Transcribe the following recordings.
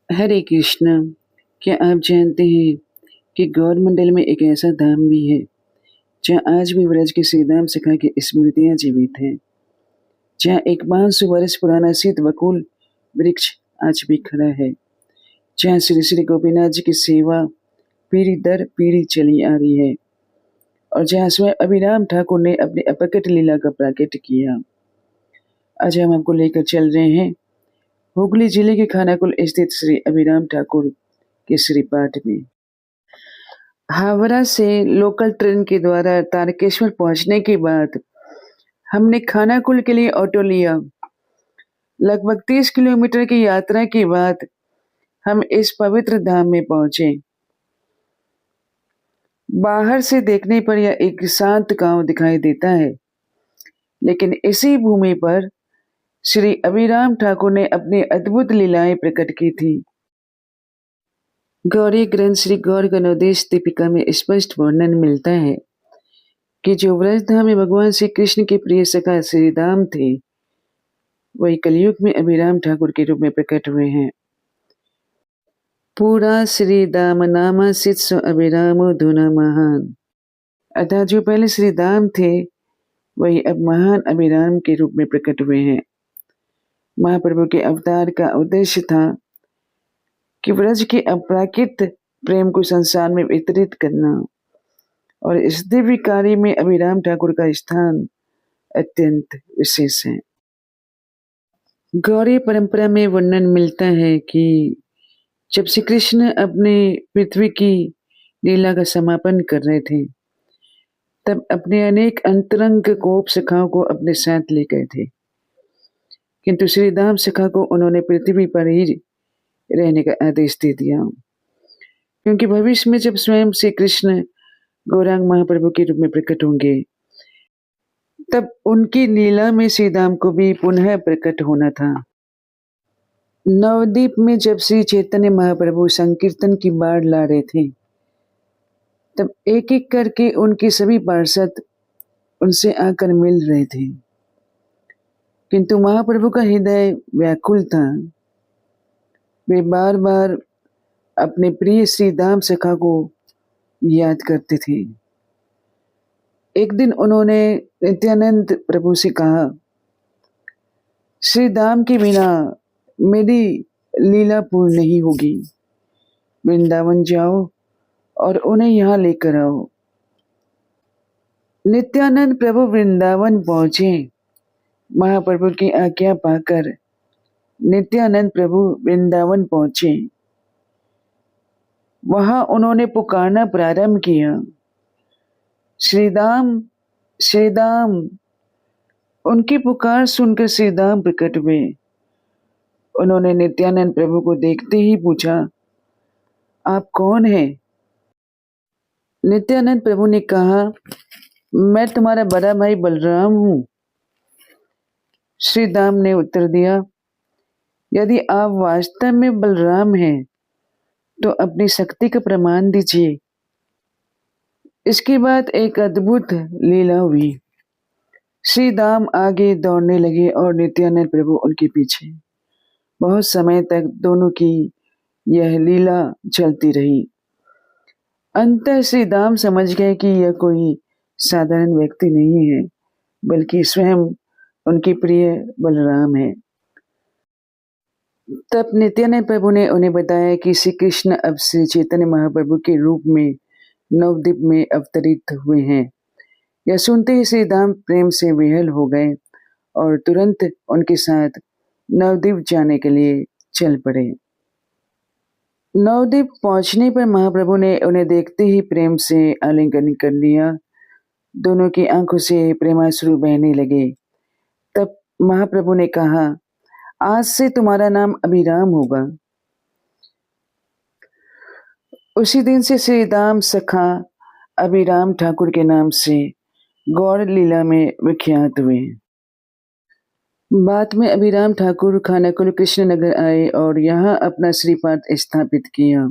हरे कृष्णा। क्या आप जानते हैं कि गौर मंडल में एक ऐसा धाम भी है जहाँ आज भी ब्रज के श्रीधाम शिखा की स्मृतियां जीवित हैं, जहाँ एक 500 वर्ष पुराना शीत बकुल वृक्ष आज भी खड़ा है, जहाँ श्री श्री गोपीनाथ जी की सेवा पीढ़ी दर पीढ़ी चली आ रही है और जहाँ स्वयं अभिराम ठाकुर ने अपनी अपकट लीला का प्राकट किया। आज हम आपको लेकर चल रहे हैं हुगली जिले के खानाकुल स्थित श्री अभिराम ठाकुर के श्री पाठ में। हावड़ा से लोकल ट्रेन के द्वारा तारकेश्वर पहुंचने के बाद हमने खानाकुल के लिए ऑटो लिया। लगभग 30 किलोमीटर की यात्रा के बाद हम इस पवित्र धाम में पहुंचे। बाहर से देखने पर यह एक शांत गांव दिखाई देता है, लेकिन इसी भूमि पर श्री अभिराम ठाकुर ने अपनी अद्भुत लीलाएं प्रकट की थी। गौरी ग्रंथ श्री गौर गणोदेश दीपिका में स्पष्ट वर्णन मिलता है कि जो व्रजधाम में भगवान श्री कृष्ण के प्रिय सखा श्री राम थे, वही कलयुग में अभिराम ठाकुर के रूप में प्रकट हुए हैं। पूरा श्री दाम नामा सित्सु अभिरामो धुना महान। अतः जो पहले श्री दाम थे, वही अब महान अभिराम के रूप में प्रकट हुए हैं। महाप्रभु के अवतार का उद्देश्य था कि ब्रज के अपराकृत प्रेम को संसार में वितरित करना, और इस दिव्य कार्य में अभिराम ठाकुर का स्थान अत्यंत विशेष है। गौरी परंपरा में वर्णन मिलता है कि जब श्री कृष्ण अपने पृथ्वी की लीला का समापन कर रहे थे, तब अपने अनेक अंतरंग गोप सखाओं को अपने साथ ले गए थे, किंतु श्री दाम सखा को उन्होंने पृथ्वी पर ही रहने का आदेश दे दिया, क्योंकि भविष्य में जब स्वयं श्री कृष्ण गौरांग महाप्रभु के रूप में प्रकट होंगे, तब उनकी लीला में श्री दाम को भी पुनः प्रकट होना था। नवद्वीप में जब श्री चैतन्य महाप्रभु संकीर्तन की बाढ़ ला रहे थे, तब एक एक करके उनके सभी पार्षद उनसे आकर मिल रहे थे, किंतु महाप्रभु का हृदय व्याकुल था। वे बार बार अपने प्रिय श्री दाम सखा को याद करते थे। एक दिन उन्होंने नित्यानंद प्रभु से कहा, श्री दाम के बिना मेरी लीला पूर्ण नहीं होगी। वृंदावन जाओ और उन्हें यहाँ लेकर आओ। नित्यानंद प्रभु वृंदावन पहुंचे। महाप्रभु की आज्ञा पाकर नित्यानंद प्रभु वृंदावन पहुंचे। वहां उन्होंने पुकारना प्रारंभ किया, श्रीदाम श्रीदाम। उनकी पुकार सुनकर श्रीदाम प्रकट हुए। उन्होंने नित्यानंद प्रभु को देखते ही पूछा, आप कौन हैं? नित्यानंद प्रभु ने कहा, मैं तुम्हारा बड़ा भाई बलराम हूं। श्री दाम ने उत्तर दिया, यदि आप वास्तव में बलराम हैं तो अपनी शक्ति का प्रमाण दीजिए। इसके बाद एक अद्भुत लीला हुई। श्री दाम आगे दौड़ने लगे और नित्यानंद प्रभु उनके पीछे। बहुत समय तक दोनों की यह लीला चलती रही। अंततः श्री दाम समझ गए कि यह कोई साधारण व्यक्ति नहीं है, बल्कि स्वयं उनके प्रिय बलराम है। तब नित्यानंद प्रभु ने उन्हें बताया कि श्री कृष्ण अब श्री चैतन्य महाप्रभु के रूप में नवद्वीप में अवतरित हुए हैं। यह सुनते ही श्री दाम प्रेम से विह्वल हो गए और तुरंत उनके साथ नवद्वीप जाने के लिए चल पड़े। नवद्वीप पहुंचने पर महाप्रभु ने उन्हें देखते ही प्रेम से आलिंगन कर लिया। दोनों की आंखों से प्रेमाश्रु बहने लगे। तब महाप्रभु ने कहा, आज से तुम्हारा नाम अभिराम होगा। उसी दिन से श्री दाम सखा अभिराम ठाकुर के नाम से गौर लीला में विख्यात हुए। बाद में अभिराम ठाकुर खानाकुल कृष्णनगर आए और यहाँ अपना श्रीपाद स्थापित किया।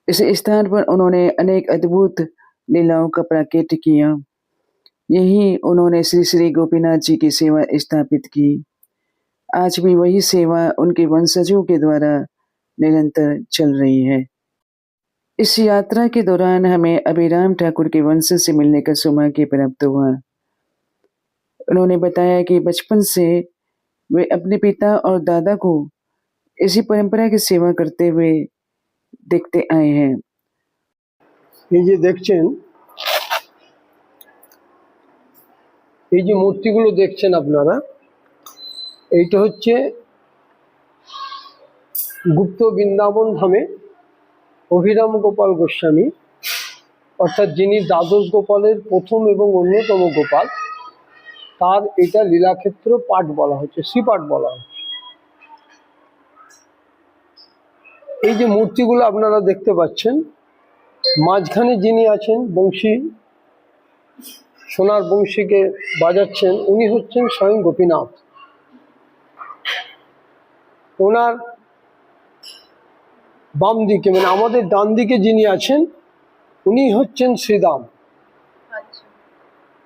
इस स्थान पर उन्होंने अनेक अद्भुत लीलाओं का प्राकट्य किया। यही उन्होंने श्री श्री गोपीनाथ जी की सेवा स्थापित की। आज भी वही सेवा उनके वंशजों के द्वारा निरंतर चल रही है। इस यात्रा के दौरान हमें अभिराम ठाकुर के वंश से मिलने का सौभाग्य प्राप्त हुआ। उन्होंने बताया कि बचपन से वे अपने पिता और दादा को इसी परंपरा की सेवा करते हुए देखते आए हैं। এই যে দেখছেন, এই যে মূর্তিগুলো দেখছেন আপনারা, এইটা হচ্ছে গুপ্ত বৃন্দাবন ধামে অভিরাম গোপাল গোস্বামী, অর্থাৎ যিনি দ্বাদশ গোপালের প্রথম এবং অন্যতম গোপাল, তার এটা লীলাক্ষেত্র পাঠ বলা হচ্ছে, শ্রীপাঠ বলা হচ্ছে। এই যে মূর্তিগুলো আপনারা দেখতে পাচ্ছেন, মাঝখানে যিনি আছেন বংশী, সোনার বংশীকে বাজাচ্ছেন, উনি হচ্ছেন স্বয়ং গোপীনাথ। ওনার বাম দিকে মানে আমাদের ডান দিকে যিনি আছেন উনি হচ্ছেন শ্রীদাম,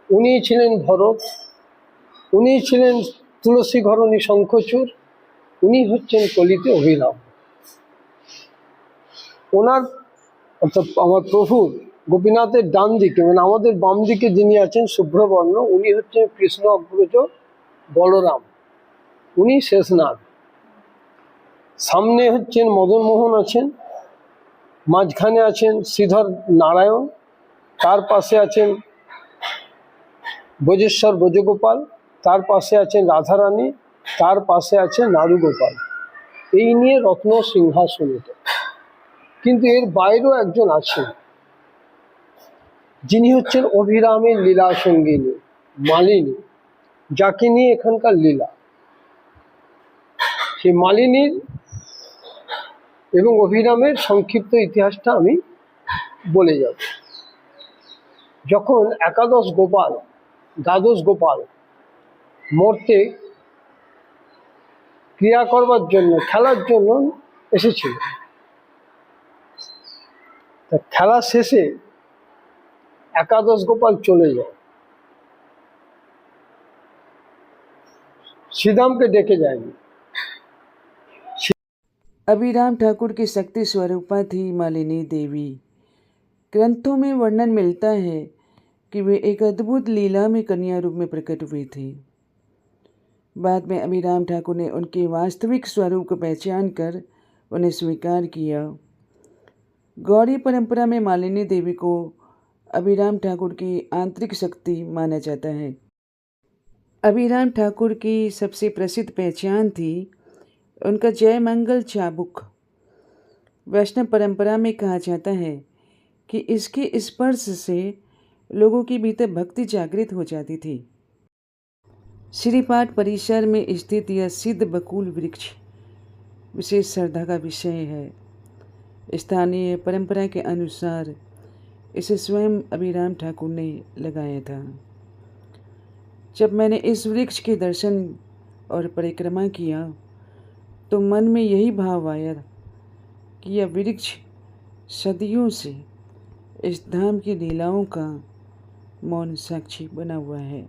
উনি ছিলেন ভরত, উনি ছিলেন তুলসী ঘরণী শঙ্খচূড়, উনি হচ্ছেন কলিতে অভিরাম। ওনার অর্থাৎ আমার প্রভুর গোপীনাথের ডান দিকে মানে আমাদের বাম দিকে যিনি আছেন শুভ্রবর্ণ, উনি হচ্ছেন কৃষ্ণ অগ্রজ বলরাম, উনি শেষনাগ। সামনে হচ্ছেন মদনমোহন আছেন, মাঝখানে আছেন শ্রীধর নারায়ণ, তার পাশে আছেন ব্রজেশ্বর ব্রজগোপাল, তার পাশে আছেন রাধারানী, তার পাশে আছে নারুগোপাল। এই নিয়ে রত্ন সিংহাসনিত। কিন্তু এর বাইরেও একজন আছেন যিনি হচ্ছেন অভিরামের লীলা সঙ্গিনী মালিনী, যাকে নিয়ে এখানকার লীলা। সেই মালিনীর এবং অভিরামের সংক্ষিপ্ত ইতিহাসটা আমি বলে যাব। যখন একাদশ গোপাল দ্বাদশ গোপাল মর্তে ক্রিয়া করবার জন্য খেলার জন্য এসেছিল, তা খেলা শেষে एकादश गोपाल चले जाए, श्रीदाम के देखे जाएंगे। अभिराम ठाकुर की शक्ति स्वरूपा थी मालिनी देवी। ग्रंथों में वर्णन मिलता है कि वे एक अद्भुत लीला में कन्या रूप में प्रकट हुई थी। बाद में अभिराम ठाकुर ने उनके वास्तविक स्वरूप को पहचान कर उन्हें स्वीकार किया। गौड़ी परंपरा में मालिनी देवी को अभिराम ठाकुर की आंतरिक शक्ति माना जाता है। अभिराम ठाकुर की सबसे प्रसिद्ध पहचान थी उनका जय मंगल चाबुक। वैष्णव परंपरा में कहा जाता है कि इसके स्पर्श से लोगों के भीतर भक्ति जागृत हो जाती थी। श्रीपाठ परिसर में स्थित यह सिद्ध बकुल वृक्ष विशेष श्रद्धा का विषय है। स्थानीय परंपरा के अनुसार इसे स्वयं अभिराम ठाकुर ने लगाया था। जब मैंने इस वृक्ष के दर्शन और परिक्रमा किया तो मन में यही भाव आया कि यह वृक्ष सदियों से इस धाम की लीलाओं का मौन साक्षी बना हुआ है।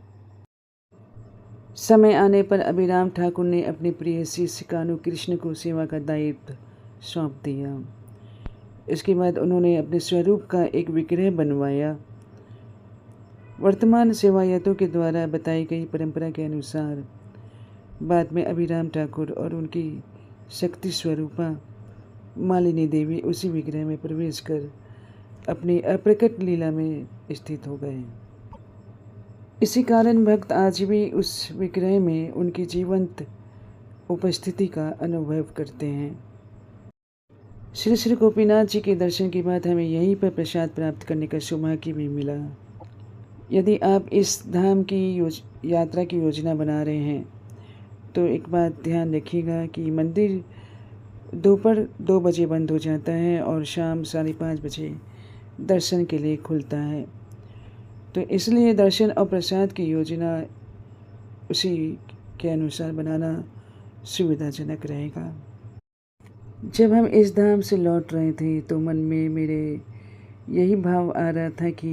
समय आने पर अभिराम ठाकुर ने अपने प्रिय शिष्य कान्हू कृष्ण को सेवा का दायित्व सौंप दिया। इसके बाद उन्होंने अपने स्वरूप का एक विग्रह बनवाया। वर्तमान सेवायतों के द्वारा बताई गई परंपरा के अनुसार बाद में अभिराम ठाकुर और उनकी शक्ति स्वरूपा मालिनी देवी उसी विग्रह में प्रवेश कर अपनी अप्रकट लीला में स्थित हो गए। इसी कारण भक्त आज भी उस विग्रह में उनकी जीवंत उपस्थिति का अनुभव करते हैं। श्री श्री गोपीनाथ जी के दर्शन के बाद हमें यहीं पर प्रसाद प्राप्त करने का सौभाग्य भी मिला। यदि आप इस धाम की यात्रा की योजना बना रहे हैं तो एक बात ध्यान रखिएगा कि मंदिर दोपहर 2 बजे बंद हो जाता है और शाम 5:30 बजे दर्शन के लिए खुलता है। तो इसलिए दर्शन और प्रसाद की योजना उसी के अनुसार बनाना सुविधाजनक रहेगा। जब हम इस धाम से लौट रहे थे तो मन में मेरे यही भाव आ रहा था कि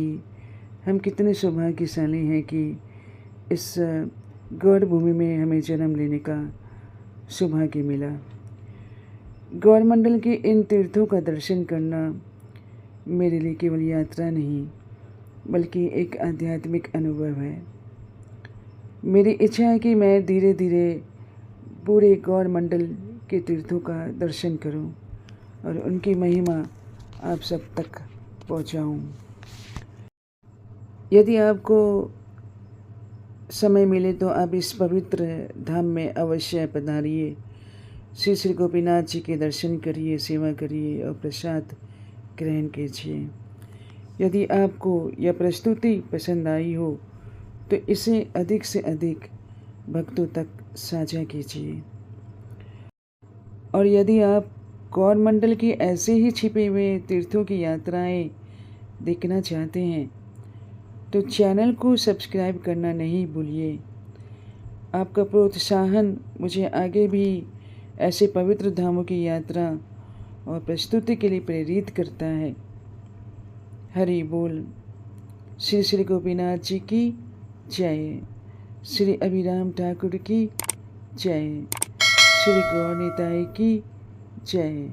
हम कितने सौभाग्यशाली हैं कि इस गौड़ भूमि में हमें जन्म लेने का सौभाग्य मिला। गौरमंडल के इन तीर्थों का दर्शन करना मेरे लिए केवल यात्रा नहीं बल्कि एक आध्यात्मिक अनुभव है। मेरी इच्छा है कि मैं धीरे धीरे पूरे गौरमंडल के तीर्थों का दर्शन करूं और उनकी महिमा आप सब तक पहुंचाऊं। यदि आपको समय मिले तो आप इस पवित्र धाम में अवश्य पधारिए। श्री श्री गोपीनाथ जी के दर्शन करिए, सेवा करिए और प्रसाद ग्रहण कीजिए। यदि आपको यह प्रस्तुति पसंद आई हो तो इसे अधिक से अधिक भक्तों तक साझा कीजिए। और यदि आप गौरमंडल की ऐसे ही छिपे हुए तीर्थों की यात्राएं देखना चाहते हैं तो चैनल को सब्सक्राइब करना नहीं भूलिए। आपका प्रोत्साहन मुझे आगे भी ऐसे पवित्र धामों की यात्रा और प्रस्तुति के लिए प्रेरित करता है। हरि बोल। श्री श्री गोपीनाथ जी की जय। श्री अभिराम ठाकुर की जय। श्री गौर निताई की जय।